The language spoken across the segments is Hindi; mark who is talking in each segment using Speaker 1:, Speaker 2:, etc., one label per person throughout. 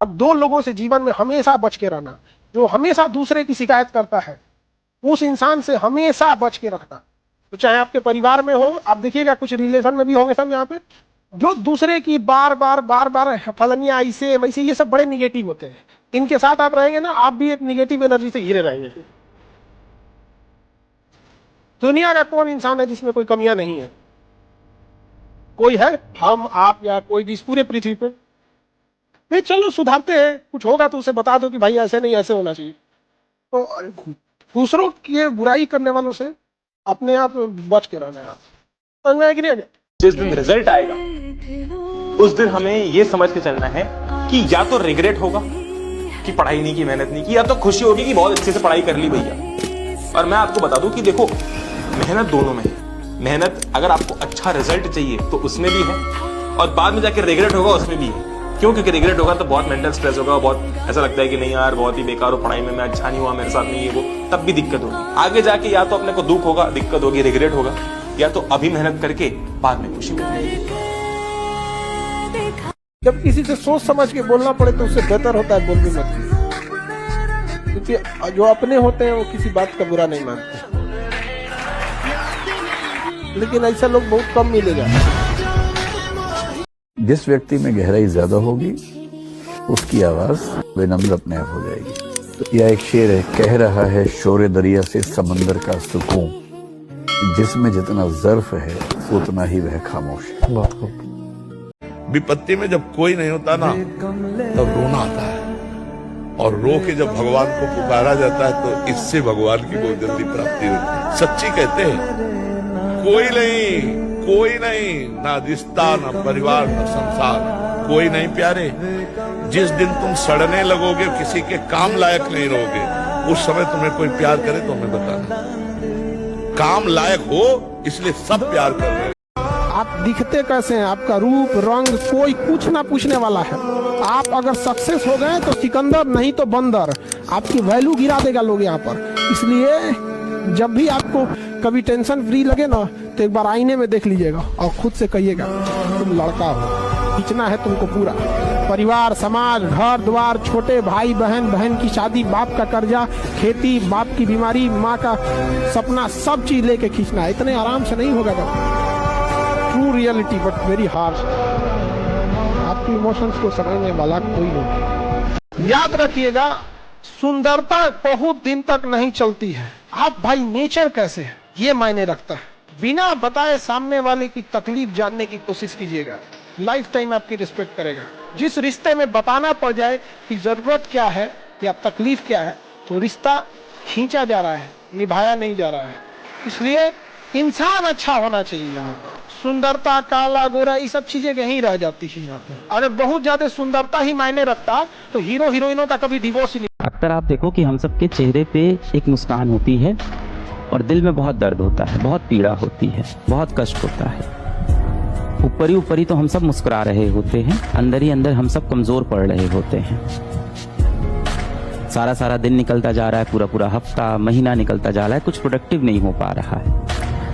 Speaker 1: अब दो लोगों से जीवन में हमेशा बच के रहना, जो हमेशा दूसरे की शिकायत करता है उस इंसान से हमेशा बच के रखना। तो चाहे आपके परिवार में हो, आप देखिएगा कुछ रिलेशन में भी होंगे सब यहाँ पे, जो दूसरे की बार बार फलनिया ऐसे वैसे, ये सब बड़े निगेटिव होते हैं। इनके साथ आप रहेंगे ना, आप भी एक निगेटिव एनर्जी से घिरे रहेंगे। दुनिया का कौन इंसान है जिसमें कोई कमियां नहीं है? कोई है? हम, आप या कोई भी इस पूरे पृथ्वी पे? नहीं, चलो सुधारते हैं, कुछ होगा तो उसे बता दो कि भाई ऐसे नहीं, ऐसे होना चाहिए। तो दूसरों की बुराई करने वालों से अपने आप बच के रहना है। समझ में आया कि नहीं?
Speaker 2: जिस दिन रिजल्ट आएगा उस दिन हमें यह समझ के चलना है कि या तो रिग्रेट होगा कि पढ़ाई नहीं की, मेहनत नहीं की, या तो खुशी होगी कि बहुत अच्छे से पढ़ाई कर ली भैया। और मैं आपको बता दूं कि देखो, मेहनत दोनों में है। मेहनत अगर आपको अच्छा रिजल्ट चाहिए तो उसमें भी है, और बाद में जाके रिग्रेट होगा उसमें भी है। क्यों? क्योंकि रिग्रेट होगा तो बहुत मेंटल स्ट्रेस होगा, बहुत ऐसा लगता है कि नहीं यार बहुत ही बेकार हो पढ़ाई में, मैं अच्छा नहीं हुआ, मेरे साथ नहीं है वो, तब भी दिक्कत होगी। आगे जाके या तो अपने को दुख होगा, दिक्कत होगी, रिग्रेट होगा, या तो अभी मेहनत करके बाद में खुशी मिलेगी।
Speaker 1: जब किसी से सोच समझ के बोलना पड़े तो उससे बेहतर होता है बोल भी मत, क्योंकि जो अपने होते हैं वो किसी बात का बुरा नहीं मानते, लेकिन ऐसा लोग बहुत कम मिलेगा।
Speaker 3: जिस व्यक्ति में गहराई ज्यादा होगी उसकी आवाज विनम्र अपने आप हो जाएगी। तो यह एक शेर है, कह रहा है शोरे दरिया से समंदर का सुकून, जिसमें जितना ज़र्फ है उतना ही वह खामोश है।
Speaker 4: विपत्ति में जब कोई नहीं होता ना, तब रोना आता है, और रो के जब भगवान को पुकारा जाता है तो इससे भगवान की बहुत जल्दी प्राप्ति होती है। सच्ची कहते हैं, कोई नहीं, ना रिश्ता, ना परिवार, ना संसार, कोई नहीं प्यारे। जिस दिन तुम सड़ने लगोगे, किसी के काम लायक नहीं रहोगे, उस समय तुम्हें कोई प्यार करे तो हमें बताना। काम लायक हो इसलिए सब प्यार कर रहे हैं।
Speaker 1: आप दिखते कैसे हैं, आपका रूप रंग कोई कुछ ना पूछने वाला है। आप अगर सक्सेस हो गए तो सिकंदर, नहीं तो बंदर, आपकी वैल्यू गिरा देगा लोग यहाँ पर। इसलिए जब भी आपको कभी टेंशन फ्री लगे ना, तो एक बार आईने में देख लीजिएगा और खुद से कहिएगा तुम लड़का हो, खींचना है तुमको पूरा। परिवार, समाज, घर द्वार, छोटे भाई बहन, बहन की शादी, बाप का कर्जा, खेती, बाप की बीमारी, माँ का सपना, सब चीज लेके खींचना है। इतने आराम से नहीं होगा। True reality but very harsh. आपकी इमोशंस को समझने वाला कोई नहीं। याद रखिएगा, सुंदरता बहुत दिन तक नहीं चलती है। आप भाई नेचर कैसे है ये मायने रखता है। बिना बताए सामने वाले की तकलीफ जानने की कोशिश कीजिएगा, लाइफ टाइम आपकी रिस्पेक्ट करेगा। जिस रिश्ते में बताना पड़ जाए कि जरूरत क्या है या तकलीफ क्या है, तो रिश्ता खींचा जा रहा है, निभाया नहीं जा रहा है। इसलिए इंसान अच्छा होना चाहिए। यहाँ सुंदरता, काला गोरा, ये सब चीजें यहीं रह जाती है। यहाँ पे अगर बहुत ज्यादा सुंदरता ही मायने रखता तो हीरो हीरोइनों का कभी डिवोर्स ही नहीं।
Speaker 5: अक्सर आप देखो कि हम सबके चेहरे पे एक मुस्कान होती है और दिल में बहुत दर्द होता है, बहुत पीड़ा होती है, बहुत कष्ट होता है। ऊपरी तो हम सब मुस्कुरा रहे होते हैं, अंदर ही अंदर हम सब कमजोर पड़ रहे होते हैं। सारा दिन निकलता जा रहा है, पूरा हफ्ता, महीना निकलता जा रहा है, कुछ प्रोडक्टिव नहीं हो पा रहा है।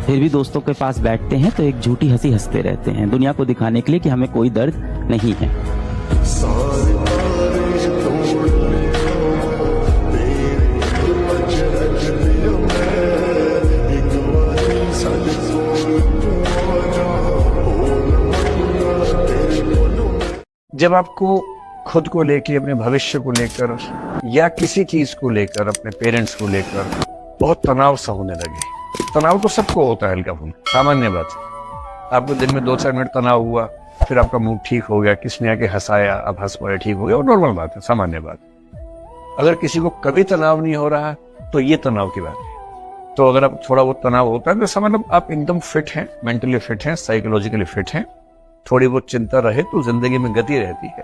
Speaker 5: फिर भी दोस्तों के पास बैठते हैं तो एक झूठी हंसी हंसते रहते हैं, दुनिया को दिखाने के लिए कि हमें कोई दर्द नहीं है।
Speaker 6: जब आपको खुद को लेकर, अपने भविष्य को लेकर, या किसी चीज को लेकर, अपने पेरेंट्स को लेकर बहुत तनाव सा होने लगे। तनाव तो सबको होता है, हल्का फुल्का, सामान्य बात है। आपको दिन में 2-4 मिनट तनाव हुआ, फिर आपका मूड ठीक हो गया, किसने आके हंसाया, अब हंस पड़े, ठीक हो गया, और नॉर्मल बात है, सामान्य बात। अगर किसी को कभी तनाव नहीं हो रहा तो ये तनाव की बात है। तो अगर आप थोड़ा बहुत तनाव होता है तो समझ लो आप एकदम फिट हैं, मेंटली फिट हैं, साइकोलॉजिकली फिट हैं। थोड़ी बहुत चिंता रहे तो जिंदगी में गति रहती है।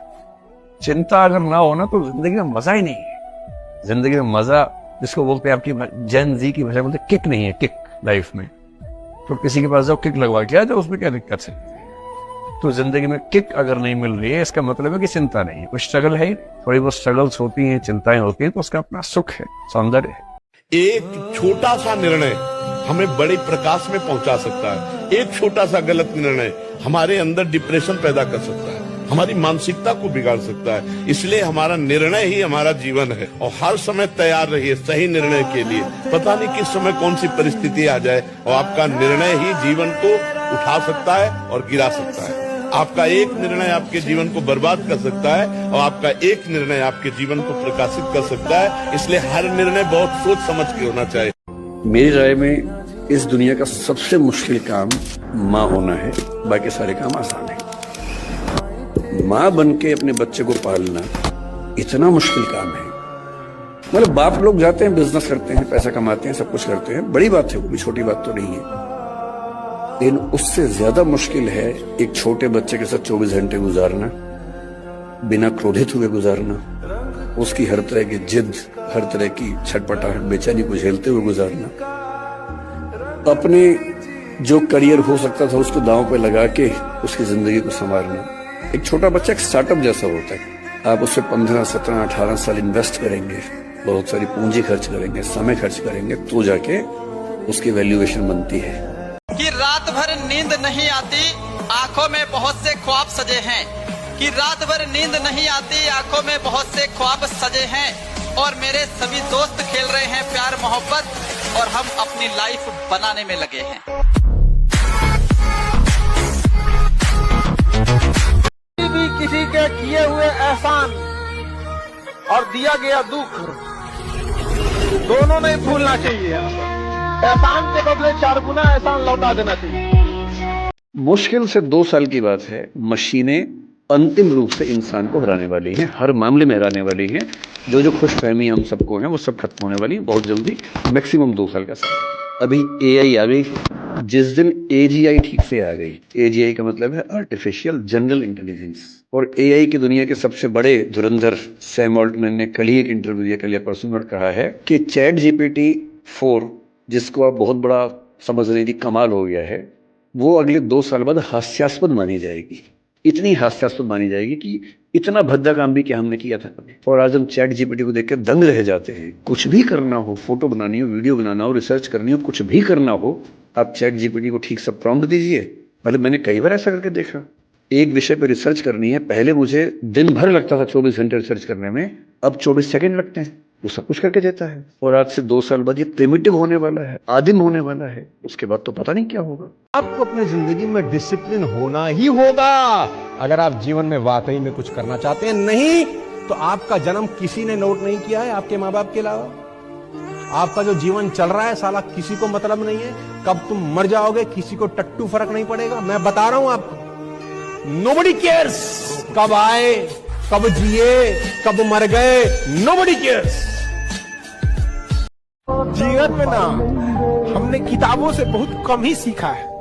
Speaker 6: चिंता अगर ना हो ना तो जिंदगी में मजा ही नहीं है। जिंदगी में मजा, जिसको बोलते हैं आपकी जेन जी की भाषा बोलते हैं, किक नहीं है, किक लाइफ में। तो किसी के पास जाओ, किक लगवा के आ जाओ, उसमें क्या दिक्कत है। तो जिंदगी में किक अगर नहीं मिल रही है, इसका मतलब है कि चिंता नहीं है, कोई स्ट्रगल है। थोड़ी बहुत स्ट्रगल्स होती हैं, चिंताएं होती हैं, तो उसका अपना सुख है, सौंदर्य है।
Speaker 4: एक छोटा सा निर्णय हमें बड़े प्रकाश में पहुंचा सकता है। एक छोटा सा गलत निर्णय हमारे अंदर डिप्रेशन पैदा कर सकता है। हमारी मानसिकता को बिगाड़ सकता है। इसलिए हमारा निर्णय ही हमारा जीवन है और हर समय तैयार रहिए सही निर्णय के लिए। पता नहीं किस समय कौन सी परिस्थिति आ जाए और आपका निर्णय ही जीवन को उठा सकता है और गिरा सकता है। आपका एक निर्णय आपके जीवन को बर्बाद कर सकता है और आपका एक निर्णय आपके जीवन को प्रकाशित कर सकता है। इसलिए हर निर्णय बहुत सोच समझ के होना चाहिए।
Speaker 6: मेरी राय में इस दुनिया का सबसे मुश्किल काम माँ होना है, बाकी सारे काम आसान है। माँ बन के अपने बच्चे को पालना इतना मुश्किल काम है। मतलब बाप लोग जाते हैं, बिजनेस करते हैं, पैसा कमाते हैं, सब कुछ करते हैं, बड़ी बात है, वो भी छोटी बात तो नहीं है। लेकिन उससे ज्यादा मुश्किल है एक छोटे बच्चे के साथ 24 घंटे गुजारना, बिना क्रोधित हुए गुजारना, उसकी हर तरह की जिद, हर तरह की छटपटाहट, बेचैनी को झेलते हुए गुजारना, अपने जो करियर हो सकता था उसको दांव पे लगा के उसकी जिंदगी को संवारना। एक छोटा बच्चा एक स्टार्टअप जैसा होता है। आप उससे 15, 17, 18 साल इन्वेस्ट करेंगे, बहुत सारी पूंजी खर्च करेंगे, समय खर्च करेंगे, तो जाके उसकी वैल्यूएशन बनती है।
Speaker 7: कि रात भर नींद नहीं आती, आंखों में बहुत से ख्वाब सजे हैं। कि रात भर नींद नहीं आती, आंखों में बहुत से ख्वाब सजे हैं। और मेरे सभी दोस्त खेल रहे हैं प्यार मोहब्बत और हम अपनी लाइफ बनाने में लगे हैं।
Speaker 1: भी किसी के किए हुए एहसान और दिया गया दुख दोनों नहीं भूलना चाहिए। एहसान के बदले 4 गुना एहसान लौटा देना चाहिए।
Speaker 6: मुश्किल से 2 साल की बात है, मशीनें अंतिम रूप से इंसान को हराने वाली हैं, हर मामले में हराने वाली हैं। जो खुशफहमी हम सबको है वो सब खत्म होने वाली है बहुत जल्दी, मैक्सिमम 2 साल का समय। अभी एआई आ गई, जिस दिन एजीआई ठीक से आ गई, एजीआई का मतलब है आर्टिफिशियल जनरल इंटेलिजेंस, और एआई की दुनिया के सबसे बड़े धुरंधर सैम ऑल्टमैन ने कल ही एक इंटरव्यू दिया, कल या परसों में कहा है कि ChatGPT-4 जिसको आप बहुत बड़ा समझ रहे थी, कमाल हो गया है, वो अगले 2 साल बाद हास्यास्पद मानी जाएगी। इतनी हास्यास्पद मानी जाएगी कि इतना भद्दा काम भी क्या हमने किया था कभी। और आज हम ChatGPT को देख कर दंग रह जाते हैं। कुछ भी करना हो, फोटो बनानी हो, वीडियो बनाना हो, रिसर्च करनी हो, कुछ भी करना हो, आप ChatGPT को ठीक से प्रॉम्प्ट दीजिए। मतलब मैंने कई बार ऐसा करके देखा, एक विषय पर रिसर्च करनी है, पहले मुझे दिन भर लगता था 24 घंटे रिसर्च करने में, अब 24 सेकंड लगते हैं, वो सब कुछ करके देता है। और आज से 2 साल बाद ये प्रिमिटिव होने वाला है, आदिम होने वाला है, उसके बाद तो पता नहीं क्या होगा।
Speaker 8: आपको अपनी जिंदगी में डिसिप्लिन होना ही होगा अगर आप जीवन में वाकई में कुछ करना चाहते हैं। नहीं तो आपका जन्म किसी ने नोट नहीं किया है आपके माँ बाप के अलावा। आपका जो जीवन चल रहा है साला किसी को मतलब नहीं है। कब तुम मर जाओगे किसी को टट्टू फर्क नहीं पड़ेगा। मैं बता रहा हूं आपको, नोबडी केयर्स कब आए, कब जिए, कब मर गए, नोबडी केयर्स।
Speaker 1: जीवन में ना हमने किताबों से बहुत कम ही सीखा है।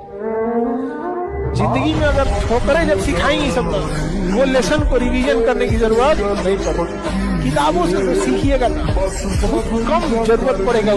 Speaker 1: जिंदगी में अगर ठोकरें जब सिखाएंगी सब, वो लेसन को रिवीजन करने की जरूरत नहीं पड़ेगी। किताबों से तो सीखिएगा ना, बहुत कम जरूरत पड़ेगा।